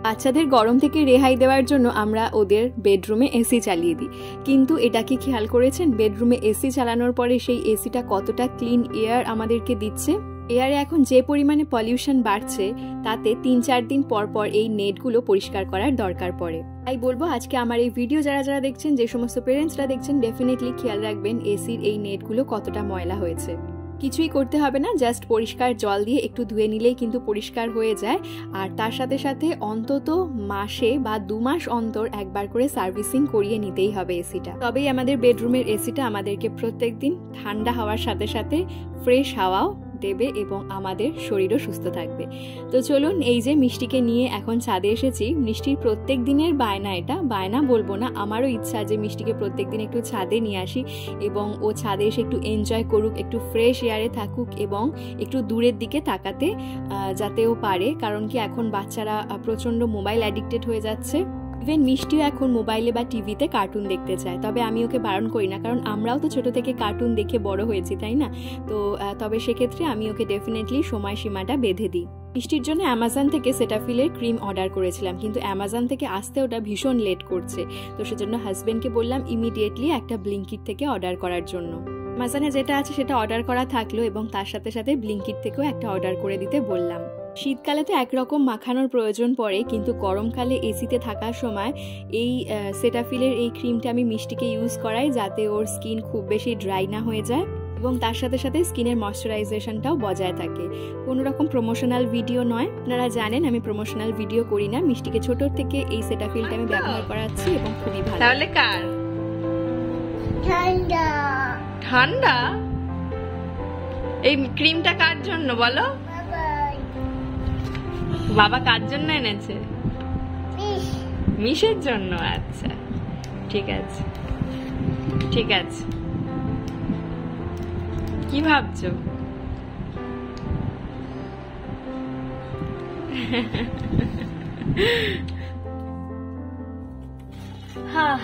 বাচ্চাদের গরম থেকে রেহাই দেওয়ার জন্য আমরা ওদের বেডরুমে এসি চালিয়ে দিই, কিন্তু এটা কি খেয়াল করেছেন বেডরুমে এসি চালানোর পরে সেই এসিটা কতটা ক্লিন এয়ার আমাদেরকে দিচ্ছে? এয়ারে এখন যে পরিমাণে পলিউশন বাড়ছে তাতে 3-4 দিন পর পর এই নেটগুলো পরিষ্কার করার দরকার পড়ে। তাই বলবো আজকে আমার এই ভিডিও যারা দেখছেন, যে সমস্ত পেরেন্টসরা দেখছেন, ডেফিনেটলি খেয়াল রাখবেন এসির এই নেটগুলো কতটা ময়লা হয়েছে। কিছুই করতে হবে না, জাস্ট পরিষ্কার জল দিয়ে একটু ধুয়ে নিলেই কিন্তু পরিষ্কার হয়ে যায়। আর তার সাথে সাথে অন্তত মাসে বা 2 মাস অন্তর একবার করে সার্ভিসিং করিয়ে নিতেই হবে এসিটা। তবেই আমাদের বেডরুমের এসিটা আমাদেরকে প্রত্যেকদিন ঠান্ডা হাওয়ার সাথে সাথে ফ্রেশ হাওয়াও দেবে এবং আমাদের শরীরও সুস্থ থাকবে। তো চলুন, এই যে মিষ্টিকে নিয়ে এখন ছাদে এসেছি। মিষ্টির প্রত্যেক দিনের বায়না, এটা বায়না বলবো না, আমারও ইচ্ছা যে মিষ্টিকে প্রত্যেক দিন একটু ছাদে নিয়ে আসি এবং ও ছাদে এসে একটু এনজয় করুক, একটু ফ্রেশ এয়ারে থাকুক এবং একটু দূরের দিকে তাকাতে যাতে ও পারে। কারণ কি এখন বাচ্চারা প্রচণ্ড মোবাইল অ্যাডিক্টেড হয়ে যাচ্ছে। ইভেন মিষ্টিও এখন মোবাইলে বা টিভিতে কার্টুন দেখতে চায়, তবে আমি ওকে বারণ করি না, কারণ আমরাও তো ছোট থেকে কার্টুন দেখে বড় হয়েছি, তাই না? তো তবে সেক্ষেত্রে আমি ওকে ডেফিনেটলি সময়সীমাটা বেঁধে দিই। মিষ্টির জন্য অ্যামাজন থেকে সেটাফিলের ক্রিম অর্ডার করেছিলাম, কিন্তু অ্যামাজন থেকে আসতে ওটা ভীষণ লেট করছে। তো সেজন্য হাজব্যান্ডকে বললাম ইমিডিয়েটলি একটা ব্লিঙ্কিট থেকে অর্ডার করার জন্য। অ্যামাজনে যেটা আছে সেটা অর্ডার করা থাকলো এবং তার সাথে সাথে ব্লিঙ্কিট থেকেও একটা অর্ডার করে দিতে বললাম। শীতকালে তো একরকম মাখানোর প্রয়োজন পড়ে, কিন্তু গরমকালে এসিতে থাকার সময় এই সেটাফিলের এই ক্রিমটা আমি মিষ্টিকে ইউজ করাই, যাতে ওর স্কিন খুব বেশি ড্রাই না হয়ে যায় এবং তার সাথে সাথে স্কিনের ময়শ্চারাইজেশনটাও বজায় থাকে। কোনো রকম প্রমোশনাল ভিডিও নয়, আপনারা জানেন আমি প্রমোশনাল ভিডিও করি না। মিষ্টিকে ছোট থেকে এই সেটাফিলটা আমি ব্যবহার করাচ্ছি এবং খুবই ভালো। তাহলে কার ঠান্ডা ঠান্ডা এই ক্রিমটা কার জন্য বলো? বাবা কার জন্য এনেছে? মিশের জন্য। আচ্ছা ঠিক আছে ঠিক আছে। কি ভাবছো? হ্যাঁ,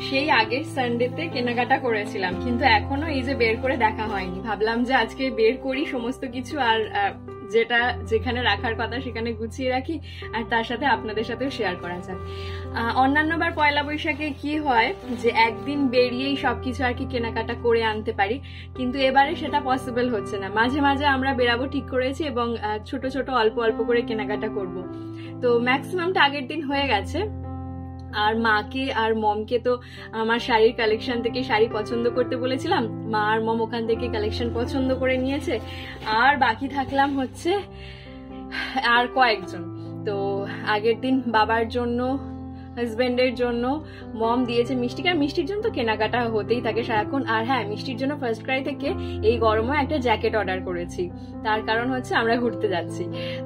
সেই আগের সানডেতে কেনাকাটা করেছিলাম, কিন্তু এখনো এই যে বের করে দেখা হয়নি। ভাবলাম যে আজকে বের করি সমস্ত কিছু, আর যেটা যেখানে রাখার কথা সেখানে গুছিয়ে রাখি, আর তার সাথে আপনাদের সাথেও শেয়ার করা যায়। অন্যান্যবার পয়লা বৈশাখে কি হয় যে একদিন বেরিয়েই সবকিছু আর কি কেনাকাটা করে আনতে পারি, কিন্তু এবারে সেটা পসিবল হচ্ছে না। মাঝে মাঝে আমরা বেরাবো ঠিক করেছি এবং ছোট ছোট অল্প অল্প করে কেনাকাটা করব। তো ম্যাক্সিমামটা আগের দিন হয়ে গেছে। আর মাকে আর মমকে তো আমার শাড়ির কালেকশন থেকে শাড়ি পছন্দ করতে বলেছিলাম, মা আর মম ওখান থেকে কালেকশন পছন্দ করে নিয়েছে। আর বাকি থাকলাম হচ্ছে আর কয়েকজন। তো আগের দিন বাবার জন্য, হাজবেন্ডের জন্য মম দিয়েছে মিষ্টিকে, আর মিষ্টির জন্য তো কেনাকাটা হতেই থাকে সারাক্ষণ। আর হ্যাঁ, মিষ্টির জন্য ফার্স্ট ক্রাই থেকে এই গরমে একটা জ্যাকেট অর্ডার করেছি, তার কারণ হচ্ছে আমরা ঘুরতে যাচ্ছি।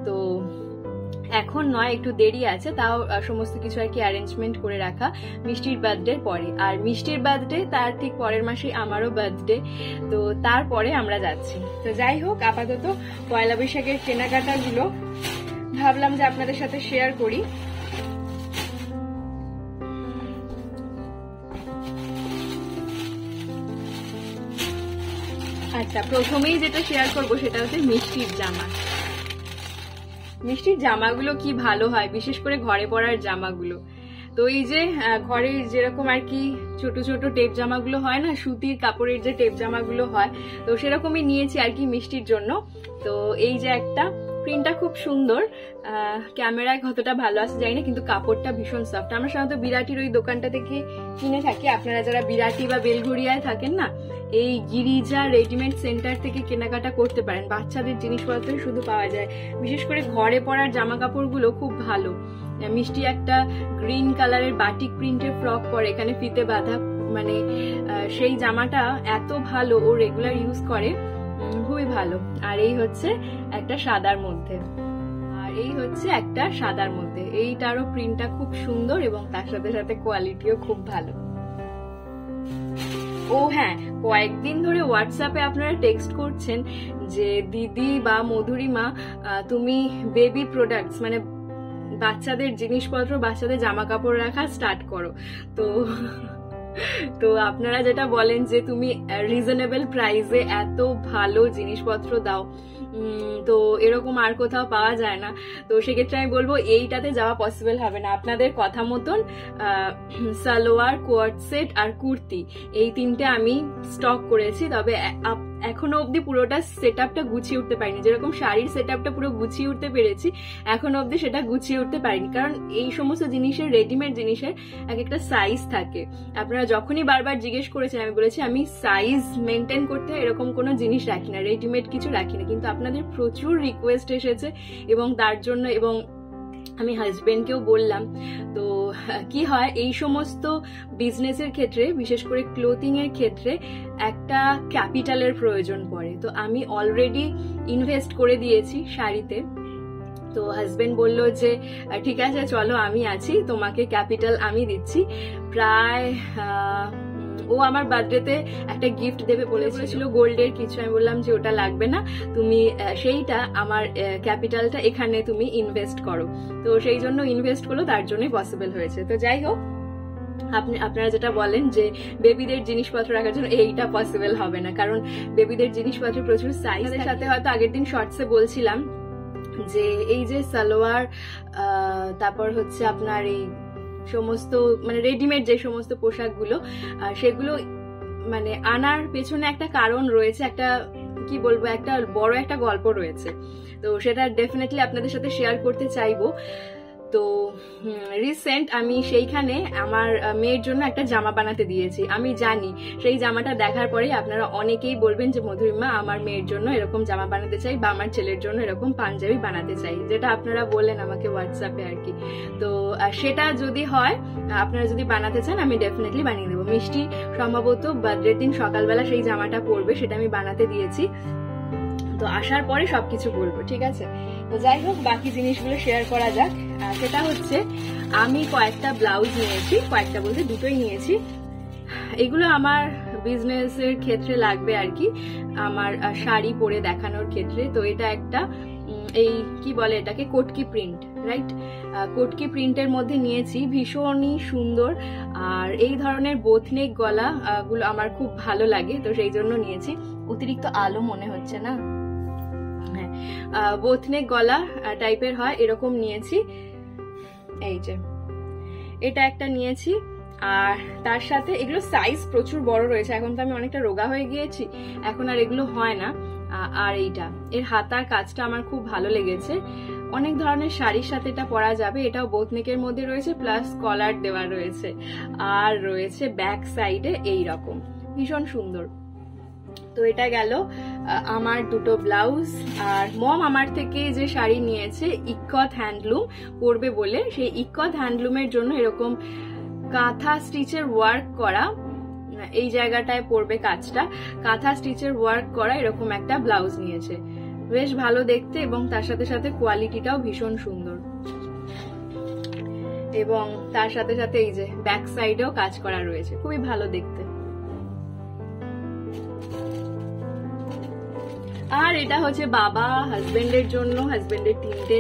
তো এখন নয়, একটু দেরি আছে, তাও সমস্ত কিছু আর কি অ্যারেঞ্জমেন্ট করে রাখা মিষ্টির বার্থডের পরে। আর মিষ্টির বার্থডে তার ঠিক পরের মাসেই আমারও বার্থডে, তো তারপরে আমরা যাচ্ছি। তো যাই হোক, আপাতত পয়লা বৈশাখের কেনাকাটাগুলো ভাবলাম যে আপনাদের সাথে শেয়ার করি। আচ্ছা, প্রথমেই যেটা শেয়ার করবো সেটা হচ্ছে মিষ্টির জামা। মিষ্টির জামাগুলো কি ভালো হয়, বিশেষ করে ঘরে পরার জামাগুলো। তো এই যে ঘরে যেরকম আর কি ছোট ছোট টেপ জামাগুলো হয় না, সুতির কাপড়ের যে টেপ জামাগুলো হয়, তো সেরকমই নিয়েছি আর কি মিষ্টির জন্য। তো এই যে একটা প্রিন্টটা খুব সুন্দর, ক্যামেরায় কতটা ভালো আছে জানি না, কিন্তু কাপড়টা ভীষণ সফট। আমরা সাধারণত বিরাটির ওই দোকানটা থেকে কিনে থাকি। আপনারা যারা বিরাটি বা বেলঘড়িয়ায় থাকেন না, এই গিরিজা রেডিমেড সেন্টার থেকে কেনাকাটা করতে পারেন। বাচ্চাদের জিনিসপত্র শুধু পাওয়া যায়, বিশেষ করে ঘরে পরার জামা কাপড়গুলো খুব ভালো। মিষ্টি একটা গ্রিন কালারের বাটিক প্রিন্টের ফ্রক পরে, এখানে ফিতে বাঁধা, মানে সেই জামাটা এত ভালো, ও রেগুলার ইউজ করে, খুবই ভালো। আর এই হচ্ছে একটা সাদার মধ্যে, আর এই হচ্ছে একটা সাদার মধ্যে। এইটারও প্রিন্টটা খুব সুন্দর এবং তার সাথে সাথে কোয়ালিটিও খুব ভালো। ও হ্যাঁ, কয়েকদিন ধরে হোয়াটসঅ্যাপে আপনারা টেক্সট করছেন যে দিদি বা মধুরিমা তুমি বেবি প্রোডাক্টস মানে বাচ্চাদের জিনিসপত্র, বাচ্চাদের জামা কাপড় রাখা স্টার্ট করো। তো তো আপনারা যেটা বলেন যে তুমি রিজনেবল প্রাইসে এত ভালো জিনিসপত্র দাও, তো এরকম আর কোথাও পাওয়া যায় না। তো সেক্ষেত্রে আমি বলবো এইটাতে যাওয়া পসিবল হবে না। আপনাদের কথা মতন সালোয়ার, কোয়ার্ড সেট আর কুর্তি এই তিনটে আমি স্টক করেছি, তবে এখনো অবধি পুরোটা সেট আপটা গুছিয়ে উঠতে পারিনি। যেরকম শাড়ির সেট আপটা পুরো গুছিয়ে উঠতে পেরেছি, এখনো অবধি সেটা গুছিয়ে উঠতে পারিনি, কারণ এই সমস্ত জিনিসের, রেডিমেড জিনিসের এক একটা সাইজ থাকে। আপনারা যখনই বারবার জিজ্ঞেস করেছেন, আমি বলেছি আমি সাইজ মেনটেন করতে এরকম কোনো জিনিস রাখি না, রেডিমেড কিছু রাখি না, কিন্তু আপনাদের প্রচুর রিকোয়েস্ট এসেছে এবং তার জন্য, এবং আমি হাজবেন্ডকেও বললাম। তো কি হয়, এই সমস্ত বিজনেসের ক্ষেত্রে, বিশেষ করে ক্লোথিং এর ক্ষেত্রে একটা ক্যাপিটালের প্রয়োজন পড়ে। তো আমি অলরেডি ইনভেস্ট করে দিয়েছি শাড়িতে। তো হাজবেন্ড বলল যে ঠিক আছে চলো আমি আছি, তোমাকে ক্যাপিটাল আমি দিচ্ছি। প্রায় ও আমার বার্থডেতে একটা গিফট দেবে বলেছিল, গোল্ডের কিছু। আমি বললাম যে ওটা লাগবে না, তুমি সেইটা আমার ক্যাপিটালটা এখানে তুমি ইনভেস্ট করো। তো সেই জন্য ইনভেস্ট করলো, তার জন্যই পসিবল হয়েছে। তো যাই হোক, আপনারা যেটা বলেন যে বেবিদের জিনিসপত্র রাখার জন্য, এইটা পসিবল হবে না, কারণ বেবিদের জিনিসপত্র প্রচুর সাইজের সাথে, হয়তো আগের দিন শর্টসে বলছিলাম যে এই যে সালোয়ার, তারপর হচ্ছে আপনার এই সমস্ত মানে রেডিমেড যে সমস্ত পোশাকগুলো, সেগুলো মানে আনার পেছনে একটা কারণ রয়েছে, একটা কি বলবো, একটা বড় একটা গল্প রয়েছে। তো সেটা ডেফিনেটলি আপনাদের সাথে শেয়ার করতে চাইবো। তো রিসেন্ট আমি সেইখানে আমার মেয়ের জন্য একটা জামা বানাতে দিয়েছি। আমি জানি সেই জামাটা দেখার পরেই আপনারা অনেকেই বলবেন যে মধুরিমা আমার মেয়ের জন্য এরকম জামা বানাতে চাই, বা আমার ছেলের জন্য এরকম পাঞ্জাবি বানাতে চাই, যেটা আপনারা বললেন আমাকে হোয়াটসঅ্যাপে আর কি। তো সেটা যদি হয়, আপনারা যদি বানাতে চান, আমি ডেফিনেটলি বানিয়ে দেবো। মিষ্টি সম্ভবত বার্থডের দিন সকালবেলা সেই জামাটা পরবে, সেটা আমি বানাতে দিয়েছি। তো আসার পরে সবকিছু বলবো, ঠিক আছে? তো যাই হোক, বাকি জিনিসগুলো শেয়ার করা যাক। সেটা হচ্ছে আমি কয়েকটা ব্লাউজ নিয়েছি, কয়েকটা বলতে দুটোই নিয়েছি। এগুলো আমার বিজনেসের ক্ষেত্রে লাগবে আর কি, আমার শাড়ি পরে দেখানোর ক্ষেত্রে। তো এটা একটা এই কি বলে এটাকে, কোটকি প্রিন্ট, রাইট? কোটকি প্রিন্টের মধ্যে নিয়েছি, ভীষণই সুন্দর। আর এই ধরনের বোথনেক গলা গুলো আমার খুব ভালো লাগে, তো সেই জন্য নিয়েছি। অতিরিক্ত আলো মনে হচ্ছে না? হ্যাঁ, বোথনেক গলা টাইপের হয়, এরকম নিয়েছি। এই যে এটা একটা নিয়েছি। আর তার সাথে এগুলো সাইজ প্রচুর বড় রয়েছে, এখন তো আমি অনেকটা রোগা হয়ে গিয়েছি, এখন আর এগুলো হয় না। আর এইটা, এর হাতার কাজটা আমার খুব ভালো লেগেছে। অনেক ধরনের শাড়ির সাথে এটা পরা যাবে। এটাও বোথনেকের মধ্যে রয়েছে, প্লাস কলার দেওয়া রয়েছে, আর রয়েছে ব্যাক সাইডে এইরকম, ভীষণ সুন্দর। তো এটা গেল আমার দুটো ব্লাউজ। আর মম আমার থেকে যে শাড়ি নিয়েছে ইক্কত হ্যান্ডলুম পরবে বলে, সেই ইক্কত হ্যান্ডলুমের জন্য এরকম কাঁথা স্টিচের ওয়ার্ক করা, এই জায়গাটায় পড়বে কাজটা, কাঁথা স্টিচের ওয়ার্ক করা এরকম একটা ব্লাউজ নিয়েছে। বেশ ভালো দেখতে, এবং তার সাথে সাথে কোয়ালিটিটাও ভীষণ সুন্দর। এবং তার সাথে সাথে এই যে ব্যাক সাইডেও কাজ করা রয়েছে, খুবই ভালো দেখতে। আর এটা হচ্ছে বাবা হাজবেন্ডের জন্য, হাজবেন্ডের তিনটে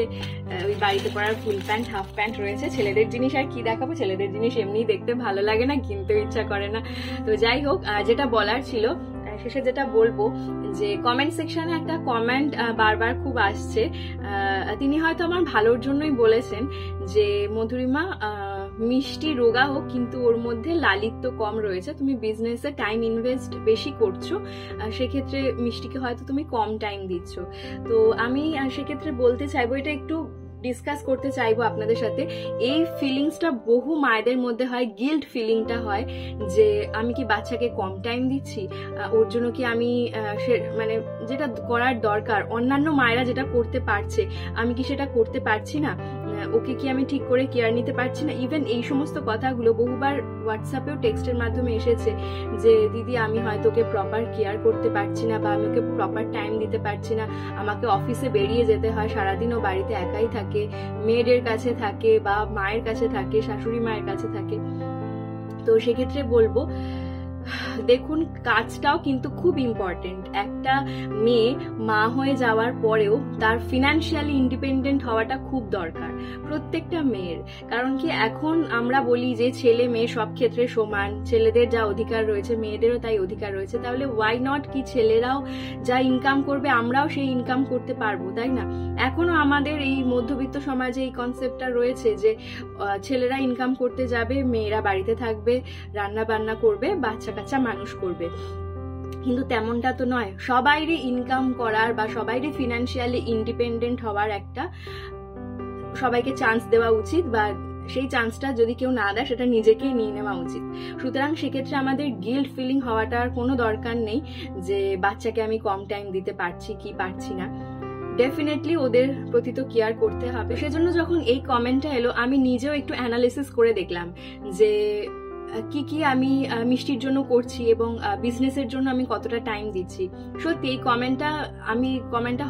ওই বাড়িতে পরার ফুল প্যান্ট, হাফ প্যান্ট রয়েছে। ছেলেদের জিনিস আর কি দেখাবো, ছেলেদের জিনিস এমনি দেখতে ভালো লাগে না, কিনতেও ইচ্ছা করে না। তো যাই হোক, যেটা বলার ছিল, শেষে যেটা বলবো, যে কমেন্ট সেকশনে একটা কমেন্ট বারবার খুব আসছে, তিনি হয়তো আমার ভালোর জন্যই বলেছেন যে মধুরিমা মিষ্টি রোগা হোক কিন্তু ওর মধ্যে লালিত্য কম রয়েছে, তুমি বিজনেসে টাইম ইনভেস্ট বেশি করছো, সেক্ষেত্রে মিষ্টিকে হয়তো তুমি কম টাইম দিচ্ছ। তো আমি সেক্ষেত্রে বলতে চাইবো, এটা একটু ডিসকাস করতে চাইবো আপনাদের সাথে। এই ফিলিংসটা বহু মায়েদের মধ্যে হয়, গিল্ট ফিলিংটা হয় যে আমি কি বাচ্চাকে কম টাইম দিচ্ছি, ওর জন্য কি আমি মানে যেটা করার দরকার, অন্যান্য মায়েরা যেটা করতে পারছে আমি কি সেটা করতে পারছি না, ওকে কি আমি ঠিক করে কেয়ার নিতে পারছি না। ইভেন এই সমস্ত কথাগুলো বহুবার হোয়াটসঅ্যাপেও টেক্সটের মাধ্যমে এসেছে যে দিদি আমি হয়তো ওকে প্রপার কেয়ার করতে পারছি না, বা আমি ওকে প্রপার টাইম দিতে পারছি না, আমাকে অফিসে বেরিয়ে যেতে হয়, সারাদিনও বাড়িতে একাই থাকে, মেয়েদের কাছে থাকে বা মায়ের কাছে থাকে, শাশুড়ি মায়ের কাছে থাকে। তো সেক্ষেত্রে বলবো দেখুন, কাজটাও কিন্তু খুব ইম্পর্টেন্ট। একটা মেয়ে মা হয়ে যাওয়ার পরেও তার ফিনান্সিয়ালি ইন্ডিপেন্ডেন্ট হওয়াটা খুব দরকার প্রত্যেকটা মেয়ের। কারণ কি, এখন আমরা বলি যে ছেলে মেয়ে সব ক্ষেত্রে সমান, ছেলেদের যা অধিকার রয়েছে মেয়েদেরও তাই অধিকার রয়েছে, তাহলে ওয়াই নট কি ছেলেরাও যা ইনকাম করবে আমরাও সেই ইনকাম করতে পারবো, তাই না? এখনো আমাদের এই মধ্যবিত্ত সমাজে এই কনসেপ্টটা রয়েছে যে ছেলেরা ইনকাম করতে যাবে, মেয়েরা বাড়িতে থাকবে, রান্না বান্না করবে, বাচ্চা কাচ্চা মানুষ করবে। কিন্তু তেমনটা তো নয়। সবাইরই ইনকাম করার বা সবাইরই ফিনান্সিয়ালি ইন্ডিপেন্ডেন্ট হওয়ার একটা সবাইকে চান্স দেওয়া উচিত, বা সেই চান্সটা যদি কেউ না দেয় সেটা নিজেকেই নিয়ে নেওয়া উচিত। সুতরাং সেক্ষেত্রে আমাদের গিল্ট ফিলিং হওয়াটার কোনো দরকার নেই যে বাচ্চাকে আমি কম টাইম দিতে পারছি কি পারছি না। ডেফিনেটলি ওদের প্রতি তো কেয়ার করতে হবে। সেজন্য যখন এই কমেন্টটা এলো আমি নিজেও একটু অ্যানালিসিস করে দেখলাম যে কি কি আমি মিষ্টির জন্য করছি এবং বিজনেসের জন্য আমি কতটা টাইম দিচ্ছি। সত্যি এই কমেন্টটা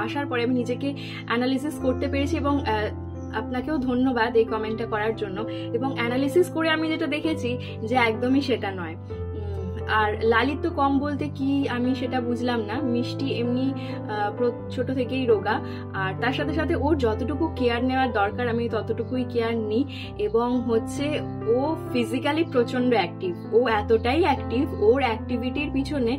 আসার পরে আমি নিজেকে অ্যানালিসিস করতে পেরেছি, এবং আপনাকেও ধন্যবাদ এই কমেন্টটা করার জন্য। এবং অ্যানালিসিস করে আমি যেটা দেখেছি যে একদমই সেটা নয়। আর লালিত্য কম বলতে কি আমি সেটা বুঝলাম না। মিষ্টি এমনি ছোট থেকেই রোগা, আর তার সাথে সাথে ওর যতটুকু কেয়ার নেওয়ার দরকার আমি ততটুকুই কেয়ার নিই। এবং হচ্ছে ও ফিজিক্যালি প্রচন্ড অ্যাক্টিভ, ও এতটাই অ্যাক্টিভ, ওর অ্যাক্টিভিটির পিছনে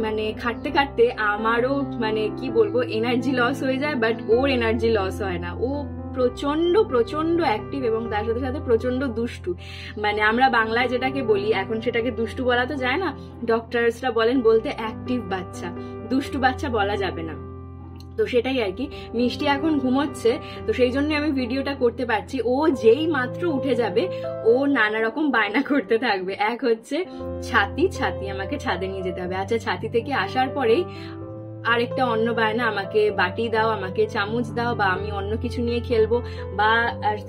মানে খাটতে খাটতে আমারও মানে কি বলবো এনার্জি লস হয়ে যায়, বাট ওর এনার্জি লস হয় না। ও প্রচন্ড প্রচন্ড অ্যাক্টিভ এবং তার সাথে সাথে প্রচন্ড দুষ্টু। মানে আমরা বাংলায় যেটাকে বলি, এখন সেটাকে দুষ্টু বলা তো যায় না, ডক্টরসরা বলেন বলতে অ্যাক্টিভ বাচ্চা, দুষ্টু বাচ্চা বলা যাবে না। তো সেটাই আর কি। মিষ্টি এখন ঘুমোচ্ছে, তো সেই জন্য আমি ভিডিওটা করতে পারছি। ও যেই মাত্র উঠে যাবে ও নানা রকম বায়না করতে থাকবে। এক হচ্ছে ছাতি আমাকে ছাদে নিয়ে যেতে হবে। আচ্ছা, ছাতি থেকে আসার পরেই আরেকটা অন্য বায়না, আমাকে বাটি দাও, আমাকে চামচ দাও, বা আমি অন্য কিছু নিয়ে খেলবো, বা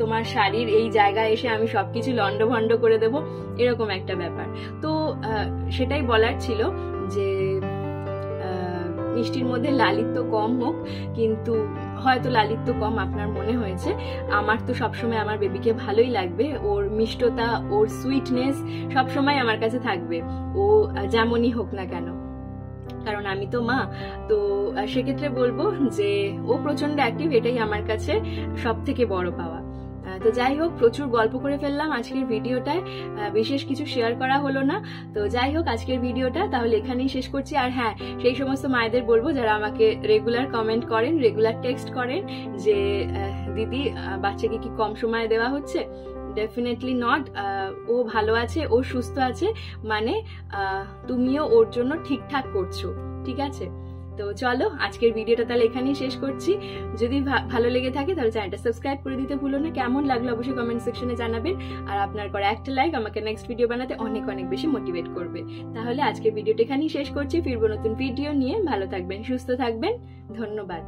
তোমার শাড়ির এই জায়গায় এসে আমি সবকিছু লন্ডভন্ড করে দেবো, এরকম একটা ব্যাপার। তো সেটাই বলার ছিল যে মিষ্টির মধ্যে লালিত্য কম হোক, কিন্তু হয়তো লালিত্য কম আপনার মনে হয়েছে। আমার তো সবসময় আমার বেবিকে ভালোই লাগবে, ওর মিষ্টতা, ওর সুইটনেস সবসময় আমার কাছে থাকবে, ও যেমনই হোক না কেন, কারণ আমি তো মা। তো সেক্ষেত্রে বলবো যে ও প্রচন্ড অ্যাক্টিভ, এটাই আমার কাছে সব থেকে বড় পাওয়া। তো যাই হোক, প্রচুর গল্প করে ফেললাম আজকের ভিডিওটায়, বিশেষ কিছু শেয়ার করা হলো না। তো যাই হোক, আজকের ভিডিওটা তাহলে এখানেই শেষ করছি। আর হ্যাঁ, সেই সমস্ত মায়েদের বলবো যারা আমাকে রেগুলার কমেন্ট করেন, রেগুলার টেক্সট করেন যে দিদি বাচ্চাকে কি কম সময় দেওয়া হচ্ছে, ডেফিনেটলি নট। ও ভালো আছে, ও সুস্থ আছে, মানে তুমিও ওর জন্য ঠিকঠাক করছো, ঠিক আছে? তো চলো, আজকের ভিডিওটা তাহলে এখানেই শেষ করছি। যদি ভালো লেগে থাকে তাহলে চ্যানেলটা সাবস্ক্রাইব করে দিতে ভুলো না। কেমন লাগলো অবশ্যই কমেন্ট সেকশনে জানাবেন। আর আপনার করা একটা লাইক আমাকে নেক্সট ভিডিও বানাতে অনেক অনেক বেশি মোটিভেট করবে। তাহলে আজকের ভিডিওটা এখানেই শেষ করছি। ফিরবো নতুন ভিডিও নিয়ে। ভালো থাকবেন, সুস্থ থাকবেন, ধন্যবাদ।